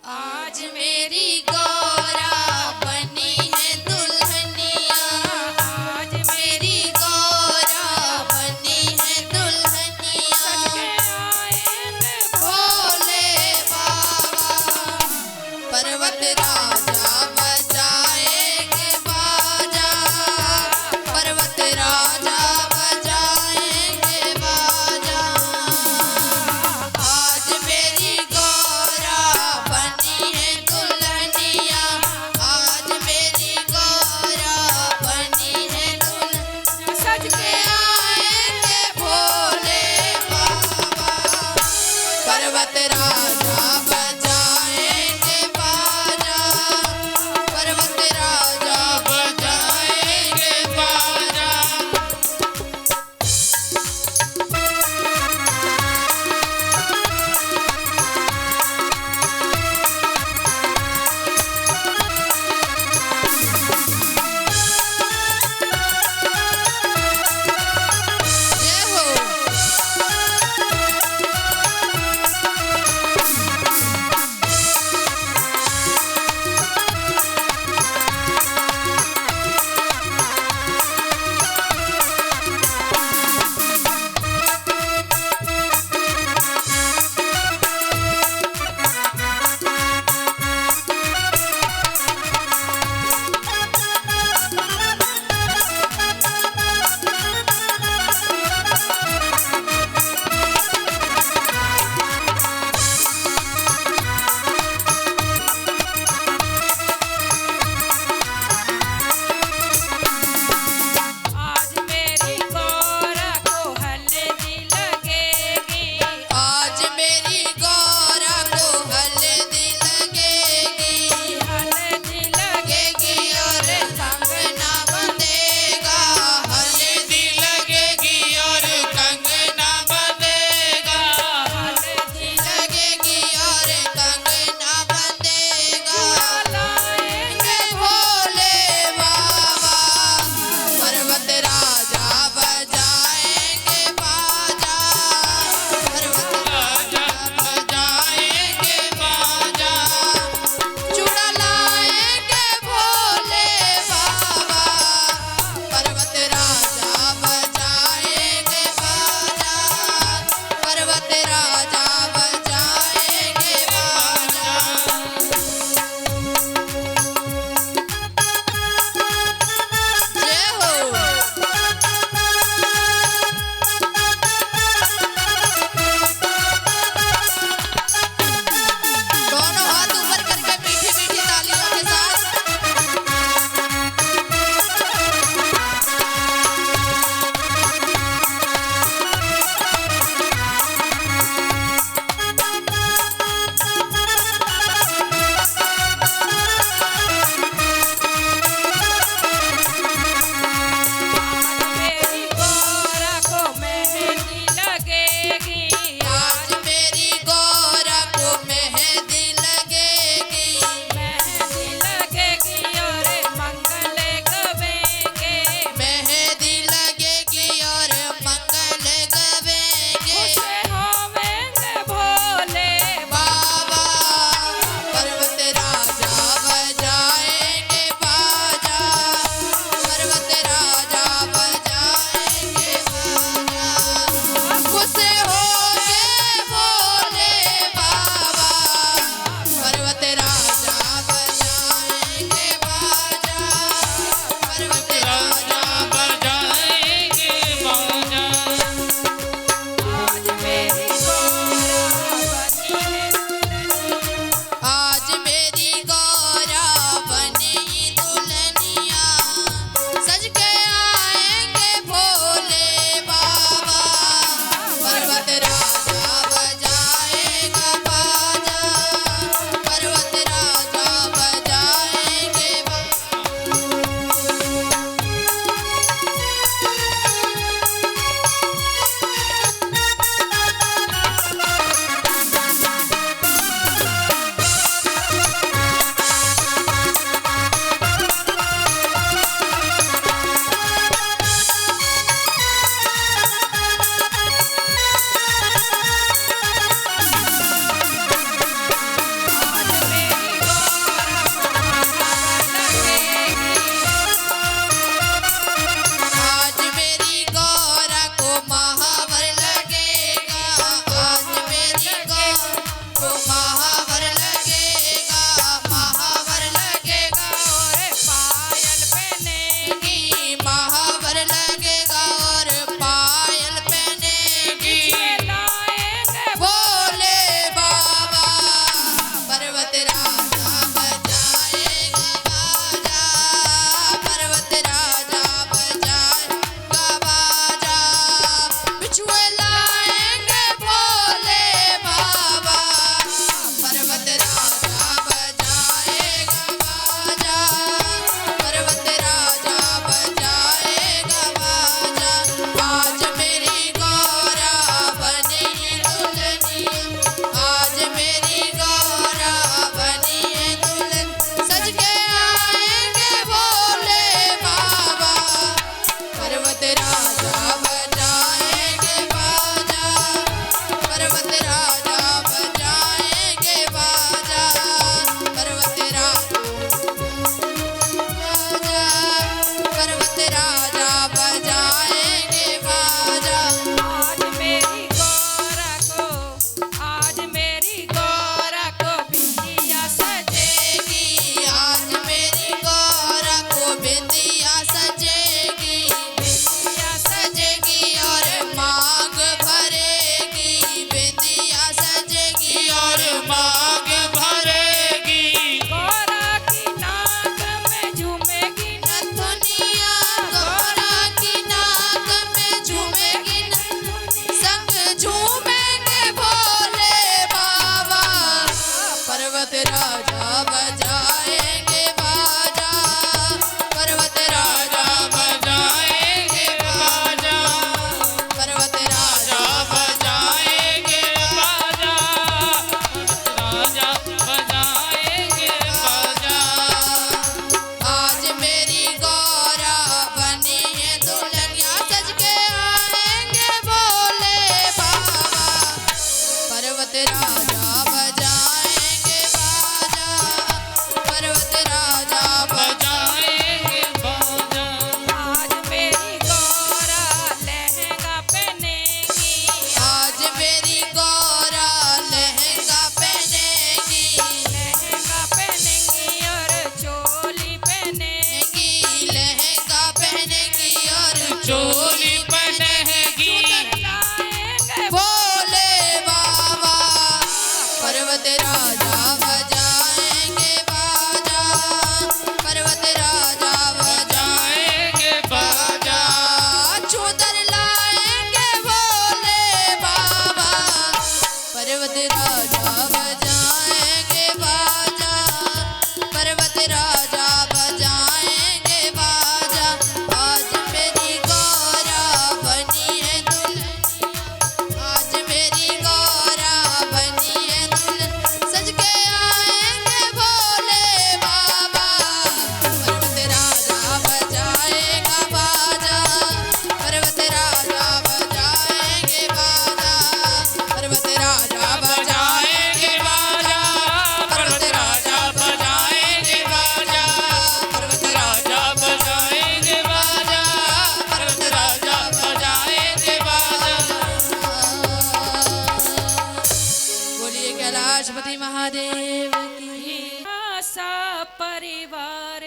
आज मेरी गौरा बनी है दुल्हनिया। आज मेरी गौरा बनी है दुल्हनिया। भोले बाबा पर्वत राजा बजाएंगे बाजा। पर्वत राजा बजाएंगे बाजा। पर्वत राजा बजाएंगे बाजा, पर्वत राजा बजाएंगे बाजा। जय हो। आज मेरी गौरा को हल्दी लगेगी, आज मेरी गौरा को हल्दी लगेगी, हल्दी लगेगी लगेगी और कंगना बंधेगा, हल्दी लगेगी और कंगना बंधेगा, हल्दी लगेगी और कंगना बंधेगा। लाएंगे भोले बाबा पर्वत राजा बजाएंगे बाजा, पर्वत राजा बजाएंगे बाजा। चूड़ा लाएंगे भोले बाबा पर्वत राजा बजाएंगे बाजा, पर्वत राजा बजाएंगे बाजा। जय हो। दोनों हाथ ऊपर करके मीठी मीठी तालियों के साथ मेरी गौरा को मेहंदी लगेगी, आज मेरी गौरा को मेहंदी लगेगी, मेहंदी लगेगी और मंगल गवेंगे, मेहंदी लगेगी और मंगल गवेंगे। खुश होवेंगे भोले बाबा पर्वत राजा बजाएंगे बाजा, पर्वत राजा बजाएंगे बाजा। खुश होंगे भोले बाबा पर्वत राजा बजाएंगे बाजा, पर्वत राजा बजाएंगे बाजा। आज मेरी गौरा बनी है आज मेरी गौरा बनी दुल्हनिया, सज के आएंगे भोले बाबा पर्वत राजा बजाएगा बाजा, पर्वत राजा बजाएंगे बाजा। राजा बजाएंगे बाजा, पर्वत राजा बजाएंगे बाजा। आज मेरी गौरा लहंगा पहनेगी, आज मेरी गौरा लहंगा पहनेगी, लहंगा पहनेगी और चोली पहनेगी, लहंगा पहनेगी और चोली पहनेगी। लाएंगे भोले बाबा। पर्वत राजा बजाएंगे बाजा, पर्वत राजा बजाएंगे बाजा। चूदर लाएंगे भोले बाबा। पर्वत राजा बजाएंगे बाजा, पर्वत राजा बजाएंगे बाजा। आज मेरी गौरा बनी है दुल्हनिया, आज मेरी गौरा बनी है दुल्हन, सज के आएंगे भोले बाबा। पर्वत राजा बजाएगा बाजा, पर्वत राजा बजाएंगे बाजा, पर्वत राजा बजाएंगे बाजा, पर्वत राजा बजाएंगे बाजा। पर्वत राजा बजाएंगे बाजा, पर्वत राजा बजाएंगे बाजा। बोलिए कैलाशपति महादेव की। आशा परिवार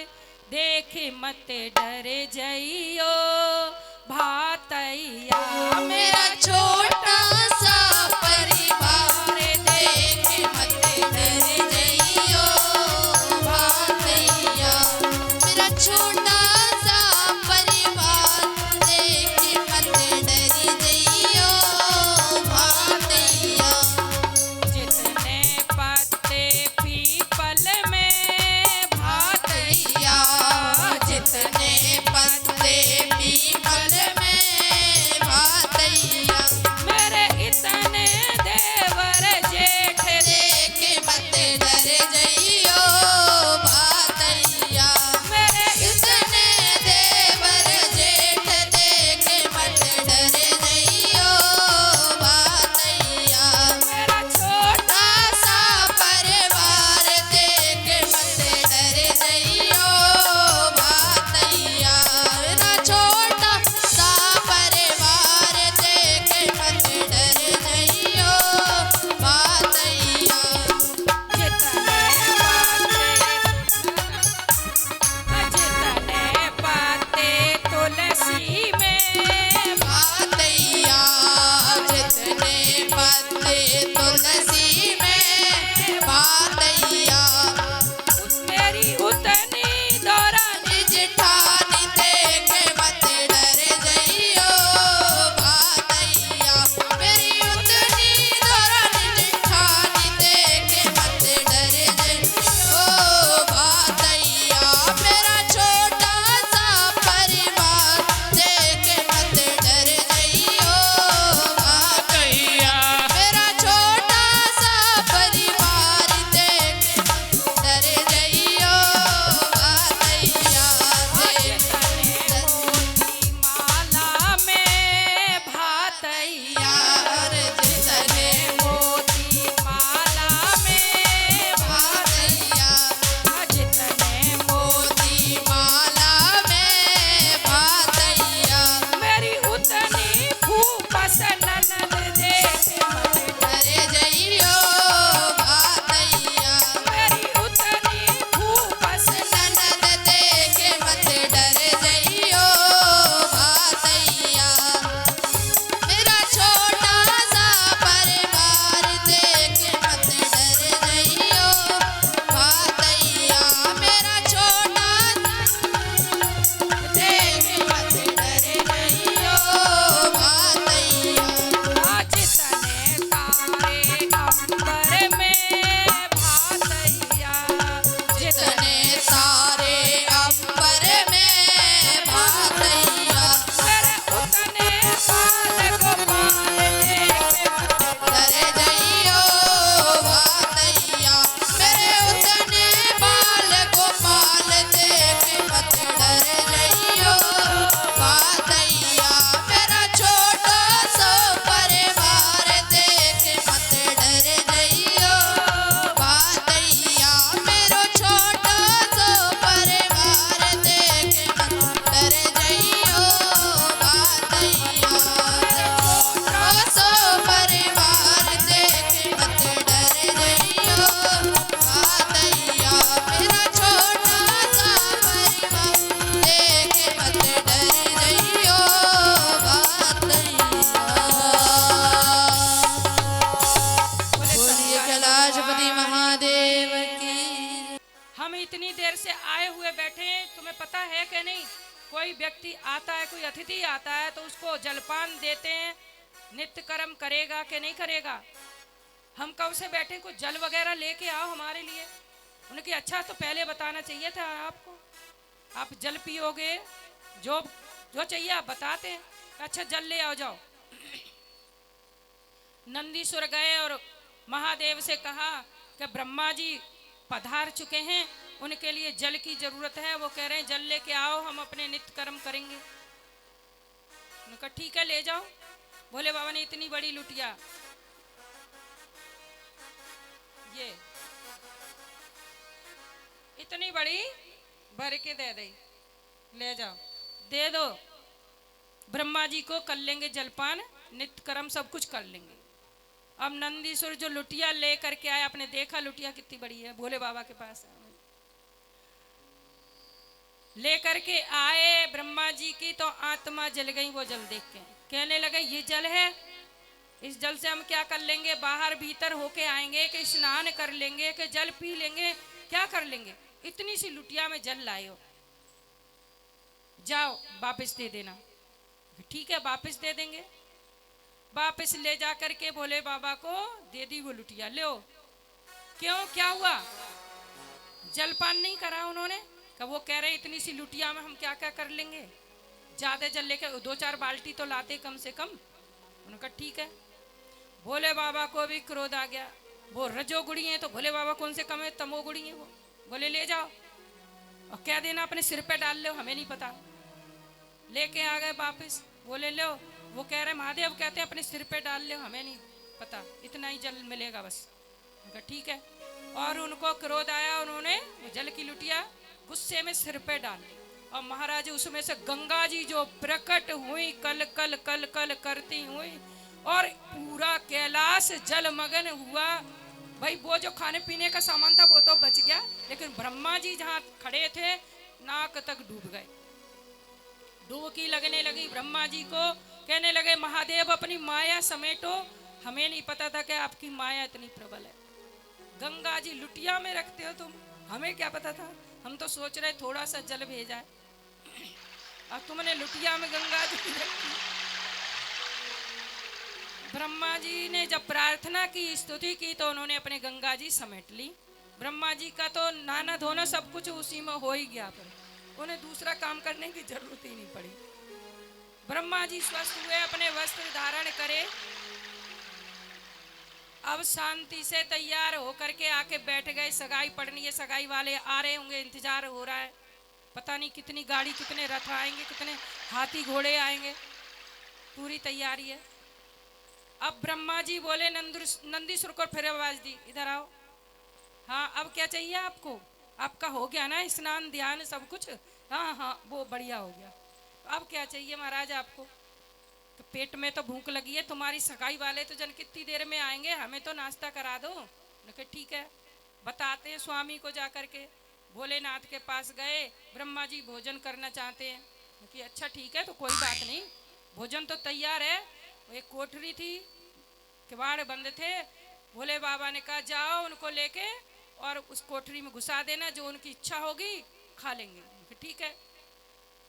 देखे मत डर जइयो भातैया मेरा छोटा सा परिवार देख मत डर जइयो भातैया। मेरा छोटा सा परिवार देख मत डर जइयो भातैया। जितने पत्ते पीपल में भातैया, जितने पत्ते पीपल में भातैया। मेरे पशुपति महादेव की। हम इतनी देर से आए हुए बैठे हैं, तुम्हें पता है कि नहीं? कोई व्यक्ति आता है, कोई अतिथि आता है तो उसको जलपान देते हैं, नित्य कर्म करेगा कि नहीं करेगा? हम कब से बैठे, कुछ जल वगैरह लेके आओ हमारे लिए। उनके अच्छा तो पहले बताना चाहिए था आपको। आप जल पियोगे, जो जो चाहिए आप बताते हैं। अच्छा जल ले आओ, जाओ। नंदीश्वर गए और महादेव से कहा कि ब्रह्मा जी पधार चुके हैं, उनके लिए जल की जरूरत है। वो कह रहे हैं जल लेके आओ, हम अपने नित्य कर्म करेंगे। उनका ठीक है ले जाओ। भोले बाबा ने इतनी बड़ी लुटिया, ये इतनी बड़ी भर के दे दी, ले जाओ, दे दो। ब्रह्मा जी को कर लेंगे जलपान, नित्य कर्म सब कुछ कर लेंगे। अब नंदीश्वर जो लुटिया ले करके आया, आपने देखा लुटिया कितनी बड़ी है, भोले बाबा के पास ले करके आए ब्रह्मा जी की, तो आत्मा जल गई वो जल देख के। कहने लगे ये जल है, इस जल से हम क्या कर लेंगे? बाहर भीतर होके आएंगे कि स्नान कर लेंगे कि जल पी लेंगे, क्या कर लेंगे? इतनी सी लुटिया में जल लाए हो, जाओ वापस दे देना। ठीक है वापस दे देंगे। वापस ले जा करके भोले बाबा को दे दी वो लुटिया। लो, क्यों, क्या हुआ? जलपान नहीं करा उन्होंने। कब वो कह रहे इतनी सी लुटिया में हम क्या क्या कर लेंगे, ज्यादा जल लेके 2-4 बाल्टी तो लाते कम से कम। उनका ठीक है। भोले बाबा को भी क्रोध आ गया, वो रजोगुड़ी है तो भोले बाबा कौन से कम है, तमोगुड़ी है वो। बोले ले जाओ और कह देना अपने सिर पे डाल लो, हमें नहीं पता। लेके आ गए वापिस। बोले लो, वो कह रहे महादेव कहते हैं अपने सिर पे डाल लो, हमें नहीं पता, इतना ही जल मिलेगा बस। उनका ठीक है। और उनको क्रोध आया, उन्होंने वो जल की लुटिया गुस्से में सिर पे डाल ली। और महाराज उसमें से गंगा जी जो प्रकट हुई, कल कल कल कल करती हुई, और पूरा कैलाश जलमग्न हुआ। भाई वो जो खाने पीने का सामान था वो तो बच गया, लेकिन ब्रह्मा जी जहाँ खड़े थे नाक तक डूब गए। डुबकी लगने लगी ब्रह्मा जी को। कहने लगे महादेव अपनी माया समेटो, हमें नहीं पता था कि आपकी माया इतनी प्रबल है। गंगा जी लुटिया में रखते हो तुम, हमें क्या पता था? हम तो सोच रहे थोड़ा सा जल भेजा है, और तुमने लुटिया में गंगा जी रखी। ब्रह्मा जी ने जब प्रार्थना की, स्तुति की, तो उन्होंने अपने गंगा जी समेट ली। ब्रह्मा जी का तो नाना धोना सब कुछ उसी में हो ही गया, पर उन्हें दूसरा काम करने की जरूरत ही नहीं पड़ी। ब्रह्मा जी स्वस्थ हुए, अपने वस्त्र धारण करे, अब शांति से तैयार होकर के आके बैठ गए। सगाई पड़नी है, सगाई वाले आ रहे होंगे, इंतजार हो रहा है। पता नहीं कितनी गाड़ी, कितने रथ आएंगे, कितने हाथी घोड़े आएंगे, पूरी तैयारी है। अब ब्रह्मा जी बोले नंदीश्वर को फिर आवाज दी, इधर आओ। हाँ अब क्या चाहिए आपको? आपका हो गया ना स्नान ध्यान सब कुछ? हाँ हाँ वो बढ़िया हो गया। अब क्या चाहिए महाराज आपको? तो पेट में तो भूख लगी है, तुम्हारी सगाई वाले तो जन कितनी देर में आएंगे, हमें तो नाश्ता करा दो। उन्होंने ठीक है बताते हैं स्वामी को जा करके। भोलेनाथ के पास गए, ब्रह्मा जी भोजन करना चाहते हैं कि अच्छा ठीक है तो कोई बात नहीं, भोजन तो तैयार है। एक कोठरी थी, किवाड़ बंद थे। भोले बाबा ने कहा जाओ उनको लेके और उस कोठरी में घुसा देना, जो उनकी इच्छा होगी खा लेंगे। ठीक है।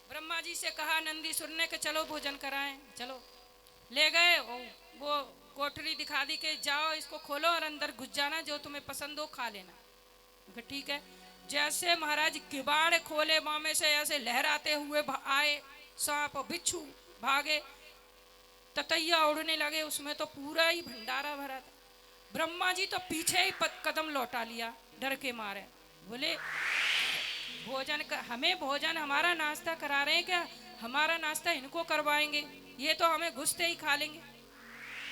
ब्रह्मा जी से कहा नंदीश्वर ने कि चलो भोजन कराएं, चलो। ले गए, वो कोठरी दिखा दी कि जाओ इसको खोलो और अंदर घुस जाना, जो तुम्हें पसंद हो खा लेना। ठीक है। जैसे महाराज किवाड़ खोले, मामे से ऐसे लहराते हुए आए सांप बिच्छू, भागे, ततैया उड़ने लगे, उसमें तो पूरा ही भंडारा भरा था। ब्रह्मा जी तो पीछे ही कदम लौटा लिया डर के मारे। बोले भोजन हमें भोजन, हमारा नाश्ता करा रहे हैं क्या? हमारा नाश्ता इनको करवाएंगे, ये तो हमें घुसते ही खा लेंगे,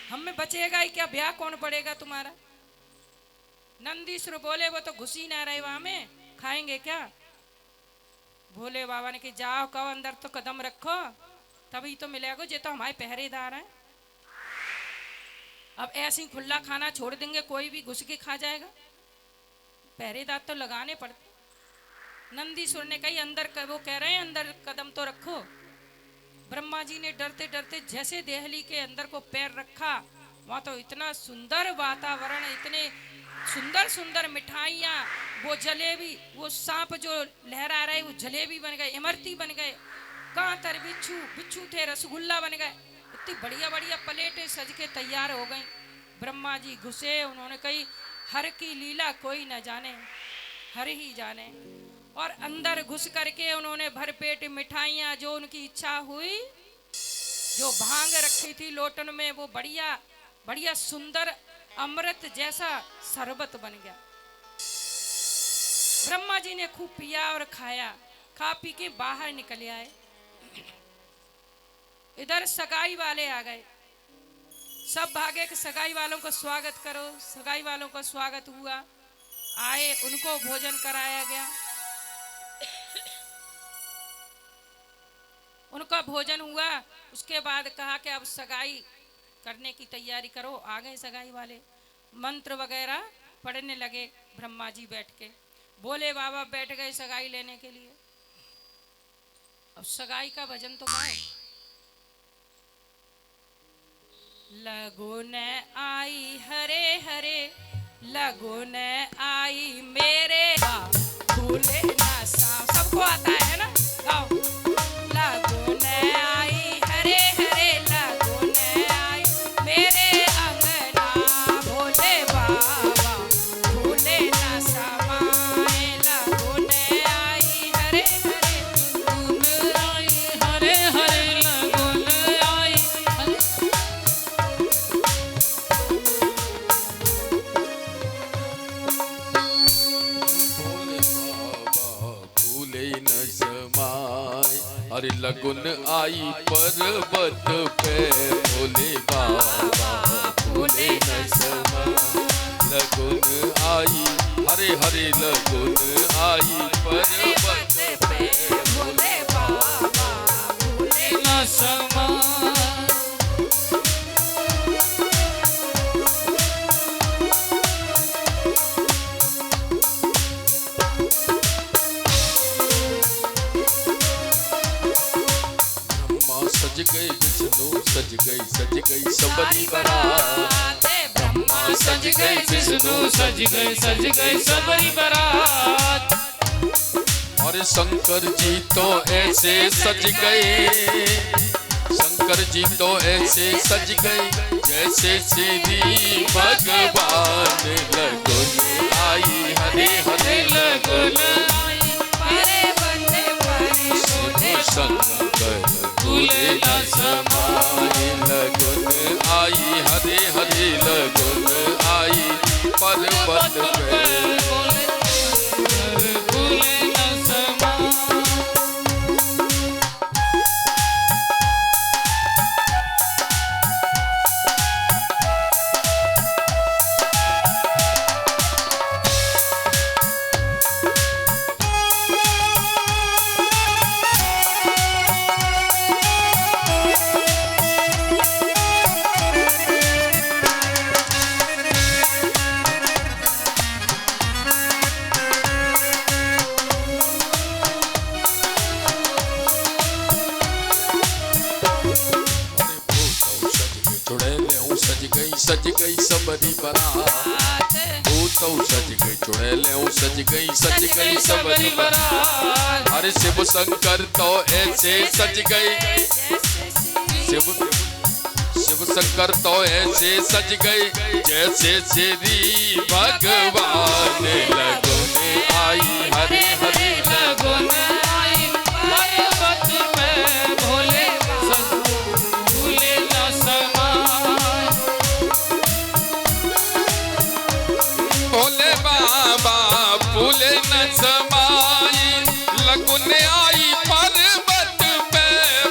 हमें बचेगा ही क्या? ब्याह कौन पड़ेगा तुम्हारा? नंदीश्वर बोले वो तो घुस ही ना रहे वहां में, खाएंगे क्या? भोले बाबा ने कि जाओ कहो अंदर तो कदम रखो, तभी तो मिलेगा, ये तो हमारे पहरेदार हैं। अब ऐसे ही खुला खाना छोड़ देंगे, कोई भी घुस के खा जाएगा, पहरेदार तो लगाने पड़ते। नंदीश्वर ने कही अंदर, वो कह रहे हैं अंदर कदम तो रखो। ब्रह्मा जी ने डरते डरते जैसे देहली के अंदर को पैर रखा, वहां तो इतना सुंदर वातावरण, इतने सुंदर सुंदर मिठाइयाँ, वो जलेबी, वो सांप जो लहरा रहे वो जलेबी बन गए, इमरती बन गए, कांतर बिच्छू बिच्छू थे रसगुल्ला बन गए। इतनी बढ़िया बढ़िया प्लेटें सज के तैयार हो गई। ब्रह्मा जी घुसे, उन्होंने कही हर की लीला कोई न जाने, हर ही जाने। और अंदर घुस करके उन्होंने भरपेट मिठाइयाँ, जो उनकी इच्छा हुई, जो भांग रखी थी लोटन में, वो बढ़िया बढ़िया सुंदर अमृत जैसा शरबत बन गया। ब्रह्मा जी ने खूब पिया और खाया, खा पी के बाहर निकल आए। इधर सगाई वाले आ गए, सब भागे कि सगाई वालों का स्वागत करो। सगाई वालों का स्वागत हुआ, आए, उनको भोजन कराया गया। उनका भोजन हुआ, उसके बाद कहा कि अब सगाई करने की तैयारी करो। आ गए सगाई वाले, मंत्र वगैरह पढ़ने लगे। ब्रह्मा जी बैठ के, बोले बाबा बैठ गए सगाई लेने के लिए। अब सगाई का भजन तो गाओ। लगुन आई हरे हरे, लगुन आई मेरे भूले ना सा, सबको आता है ना, गाओ। लगुन आई हरे हरे, लगुन आई मेरे अंगना, भोले बाबा भूले ना समाए। लगुन आई हरे हरे, लगुन आई हरे हरे, लगुन आई हरे। भोले बाबा भूले न समाए, अरे लगुन आई पर्वत पे, भोले बाबा भूले न समाए। लगुन आई हरे हरे, लगुन आई पर्वत पे, भोले बाबा भूले न समाए। सज गए विष्णु सज गई सबरी बारात। ब्रह्मा सज गए विष्णु सज गए सबरी बारात। और शंकर जी तो ऐसे सज गए, शंकर जी तो ऐसे सज गए जैसे श्री भगवान। लगुन आई हरे हरे, लगुन आई परे बंदे परे सोने शंकर भूले न समाए। लगुन आई हरे हरे, लगुन आई पर्वत पे, भूले न समाए। सज गई सबरी बारात। भूतौ सज गई चुड़ैलें सज गई सबरी बारात। अरे शिव शंकर तो ऐसे सज गए, शिव शंकर तो ऐसे सज गए जैसे श्री भगवान। लगुन आई हरे हरे, लगुन आई पर्वत पे, भोले भूले न समाए। भोले बाबा भूले न समाए। लगुन आई पर्वत पे,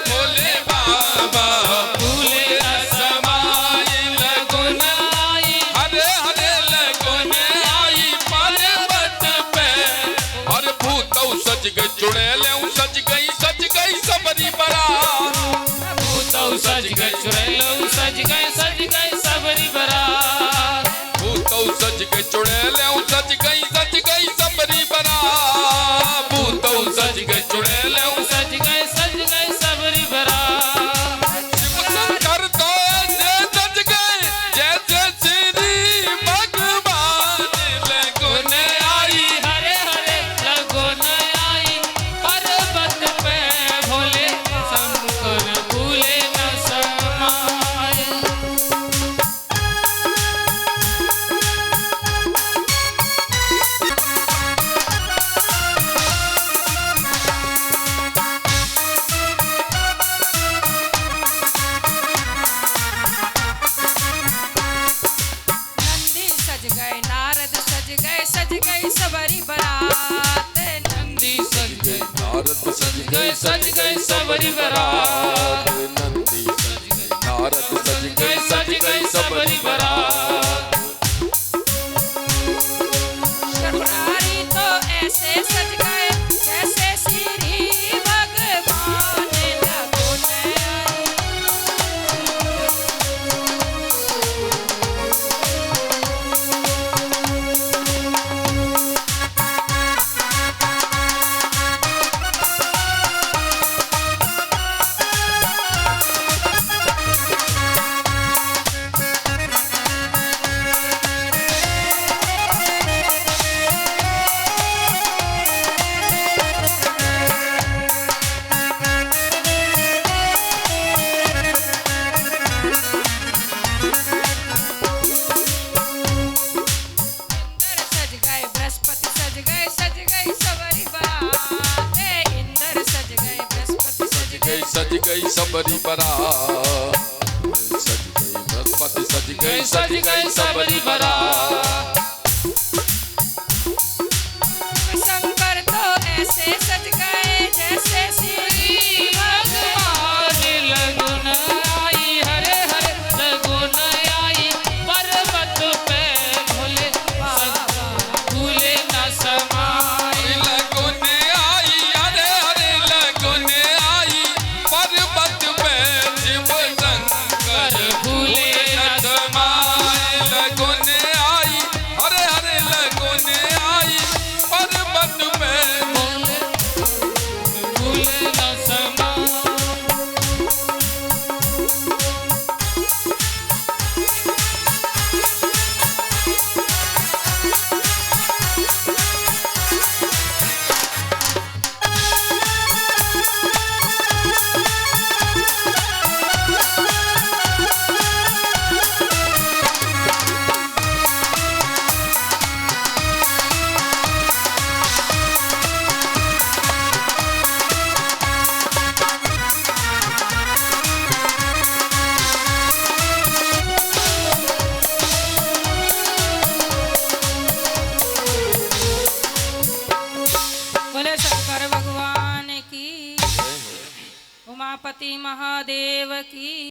भोले बाबा भूले न समाए। लगुन आई हरे हरे, लगुन आई पर्वत पे। और भूतौ सज गई चुड़ैलें सज गई सबरी बारात। भूतौ सज गई चुड़ैलें सज गई सबरी बारात। भूतौ सज गई चुड़ैलें सज गई सबरी बारात। भूतौ सज गई चुड़ैलें सज गई सबरी बारात। शिव शंकर तो ऐसे सज गए जैसे श्री भगवान। सज गई सबरी बारात। नंदी सज गई नारद सज गए सज गई सबरी बारात। नंदी सज गई नारद सज गई सबरी बारात। त्रिपुरारी तो ऐसे सज गए जैसे श्री भगवान लगो नयाई। सज गई सबरी बारात। सज गई बृहस्पति सज गई सबरी बारात। शंकर तो ऐसे सज गए जैसे श्री भगवान लगन आई। हरे हरे लगन आई पर्वत पे भोले बाबा भूले न समाए। लगन आई हरे हरे लगन आई पर्वत पे शिव शंकर भूले न समाए। लगन आई हरे हरे लगन आई पर्वत पे भूले न समाए। बोले शंकर भगवान की, उमापति महादेव की।